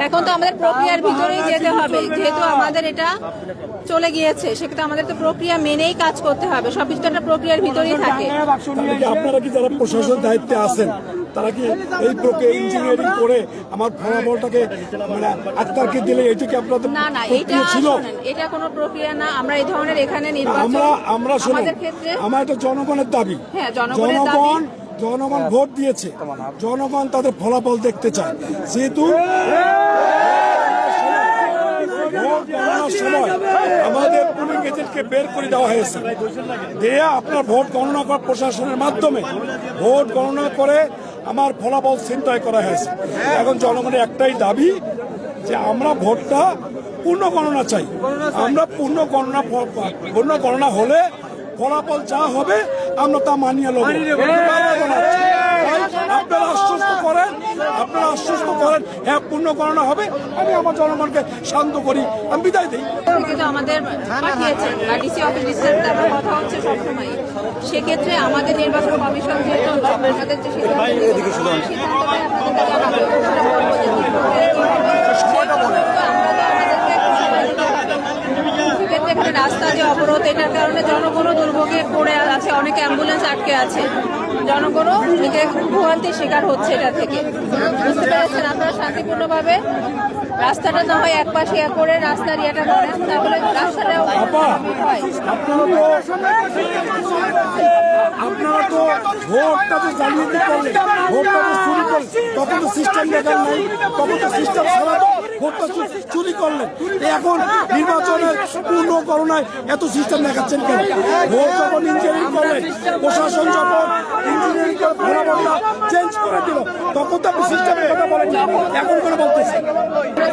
এখন তো আমাদের প্রক্রিয়ার ভিতরেই যেতে হবে, যেহেতু আমাদের এটা চলে গিয়েছে, সেক্ষেত্রে আমাদের তো প্রক্রিয়া মেনেই কাজ করতে হবে। সবকিছু তো একটা প্রক্রিয়ার ভিতরেই থাকে। আপনারা কি যারা প্রশাসন দায়িত্বে আছেন তারা কি এই প্রক্রিয়া ইঞ্জিনিয়ারিং করে আমার ফলাফলটাকে মানে আক্তারকে দিলে এইটুকু আপনাদের না না, এটা ছিল? শোনেন, এটা কোনো প্রক্রিয়া না। আমরা এই ধরনের এখানে নির্বাচন আমরা শুনুন, আমাদের ক্ষেত্রে আমার এটা জনগণের দাবি। হ্যাঁ, জনগণের দাবি। জনগণ ভোট দিয়েছে, জনগণ তাদের ফলাফল দেখতে চায়। যেহেতু ভোট গণনার সময় আমাদের পুলিং এজেন্টকে বের করে দেওয়া হয়েছে, দিয়ে আপনার ভোট গণনা করা প্রশাসনের মাধ্যমে ভোট গণনা করে আমার ফলাফল ছিনতাই করা হয়েছে। এখন জনগণের একটাই দাবি যে আমরা ভোটটা পূর্ণ গণনা চাই। আমরা পূর্ণ গণনা হলে ফলাফল যা হবে আমরা তা মানিয়ে নেব। আপনারা আশ্বস্ত করেন হ্যাঁ পূর্ণ গণনা হবে, আমি আমার জনগণকে শান্ত করি, আমি বিদায় দিই। কিন্তু আমাদের পাঠিয়েছেন ডিসি অফিস ডিসিশনটা আমরা কথা হচ্ছে সবসময়। সেক্ষেত্রে আমাদের নির্বাচন কমিশন যেহেতু আমাদের যে সেক্ষেত্রে রাস্তা যে অবরোধ, এটার কারণে জনগণও দুর্ভোগে পড়ে আছে, অনেক অ্যাম্বুলেন্স আটকে আছে, জনগণও ভোগান্তির শিকার হচ্ছে এটা থেকে। বুঝতে পেরেছেন? আপনারা শান্তিপূর্ণভাবে রাস্তাটা না হয় এক পাশে করে রাস্তার ইয়েটা করেন, তাহলে রাস্তাটাও হয়। আপনারা তো ভোটটা যে জালিয়াতি করলেন, ভোটটা যে চুরি করলেন, তখন তো সিস্টেম দেখার নাই, তখন তো সিস্টেম ছাড়া তো ভোটটা চুরি করলেন। এখন নির্বাচনের পূর্ণ গণনায় এত সিস্টেম দেখাচ্ছেন কেন? ভোট যখন ইঞ্জিনিয়ারিং করলেন, প্রশাসন যখন ইঞ্জিনিয়ারিং করে ফলাফলটা চেঞ্জ করে দিল, তখন তো আপনি সিস্টেমের কথা বলেন, এখন করে বলতেছেন।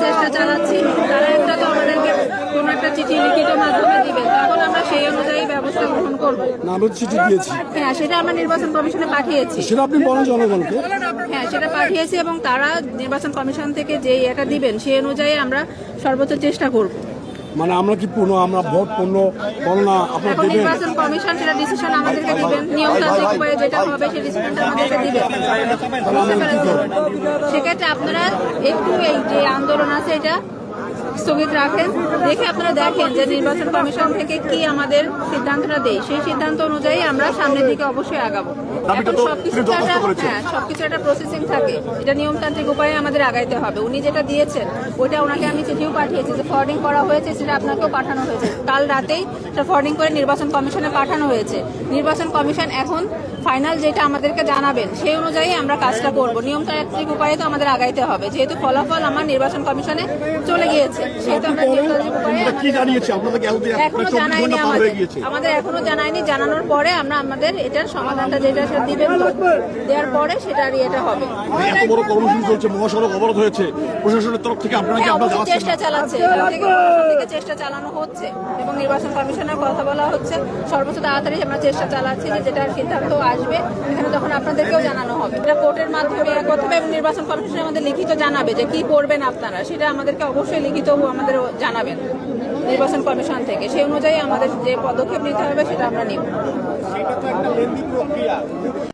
চেষ্টা চালাচ্ছি, তারা একটা তো আমাদেরকে কোনো একটা চিঠি লিখিত মাধ্যমে দিবেন, তখন আমরা সেই অনুযায়ী ব্যবস্থা গ্রহণ করবো। আমি চিঠি দিয়েছি, হ্যাঁ, সেটা আমরা নির্বাচন কমিশনে পাঠিয়েছি। সেটা আপনি বলেন জনগণকে। হ্যাঁ, সেটা পাঠিয়েছি এবং তারা নির্বাচন কমিশন থেকে যে এটা দিবেন সেই অনুযায়ী আমরা সর্বোচ্চ চেষ্টা করব। মানে আমরা কি আমরা ভোট পূর্ণ গণনা আপনার এখন দেবেন? নির্বাচন কমিশন সেটা ডিসিশন আমাদেরকে দিবেন, নিয়মতান্ত্রিক উপায়ে যেটা হবে সেই ডিসিশনটা আমাদেরকে দিবেন। বুঝতে পেরেছেন? সেক্ষেত্রে আপনারা একটু এই যে আন্দোলন আছে এটা স্থগিত রাখেন, দেখে আপনারা দেখেন যে নির্বাচন কমিশন থেকে কি আমাদের সিদ্ধান্তটা দেয়, সেই সিদ্ধান্ত অনুযায়ী আমরা সামনের দিকে অবশ্যই আগাবো। এখন সবকিছু একটা প্রসেসিং থাকে, এটা নিয়মতান্ত্রিক উপায়ে আমাদের আগাইতে হবে। উনি যেটা দিয়েছেন ওইটা ওনাকে আমি চিঠিও পাঠিয়েছি, যে ফরওয়ার্ডিং করা হয়েছে, সেটা আপনাকেও পাঠানো হয়েছে। কাল রাতেই সেটা ফরওয়ার্ডিং করে নির্বাচন কমিশনে পাঠানো হয়েছে। নির্বাচন কমিশন এখন ফাইনাল যেটা আমাদেরকে জানাবেন সেই অনুযায়ী আমরা কাজটা করব। নিয়মতান্ত্রিক উপায়ে তো আমাদের আগাইতে হবে, যেহেতু ফলাফল আমার নির্বাচন কমিশনে চলে গিয়েছে, সেহেতু আমরা নিয়মতান্ত্রিক উপায়ে এখনো জানাইনি, আমাদের এখনো জানায়নি। জানানোর পরে আমরা আমাদের এটার সমাধানটা যেটা সেটা দিবেন, দেওয়ার পরে সেটা এটা হবে। এত বড় কর্মসূচি চলছে, মহাসড়ক অবরোধ হয়েছে, প্রশাসনের তরফ থেকে আপনারা কি আপনারা চেষ্টা চালাচ্ছে, চেষ্টা চালানো হচ্ছে এবং নির্বাচন কমিশনের কথা বলা হচ্ছে। সর্বোচ্চ তাড়াতাড়ি আমরা চেষ্টা চালাচ্ছি যে যেটার সিদ্ধান্ত আসবে এখানে তখন আপনাদেরকেও জানানো হবে। এটা কোর্টের মাধ্যমে প্রথমে নির্বাচন কমিশন আমাদের লিখিত জানাবে যে কি করবেন আপনারা, সেটা আমাদেরকে অবশ্যই লিখিত আমাদের জানাবেন নির্বাচন কমিশন থেকে। সেই অনুযায়ী আমাদের যে পদক্ষেপ নিতে হবে সেটা আমরা নিব।